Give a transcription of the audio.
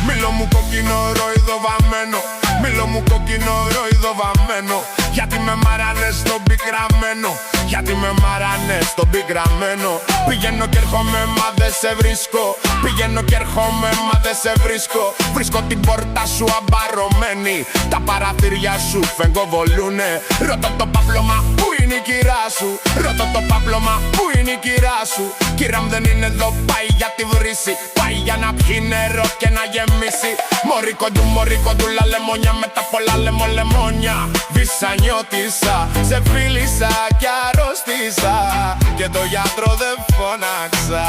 Μήλο μου κόκκινο ροϊδοβαμμένο, μήλο μου κόκκινο ροϊδοβαμμένο. Γιατί με μαράνες στον πικραμένο, γιατί με μαράνες στον πικραμένο. Πηγαίνω κι έρχομαι μα δεν σε βρίσκω, πηγαίνω κι έρχομαι μα δεν σε βρίσκω. Βρίσκω την πόρτα σου αμπαρωμένη, τα παραθύρια σου φεγγοβολούνε. Ρωτώ το πάπλωμα που είναι η κυρά σου, ρωτώ το πάπλωμα που είναι η κυρά σου. Κύρα μου δεν είναι εδώ, πάει για τη βρύση, πάει για να πιει νερό και να γεμίσει. Μωρί κοντούλα λεμόνια με τα πολλά λεμονιά. Βυσανιώτησα, σε φίλησα κι αρρώστησα και το γιατρό δεν φώναξα.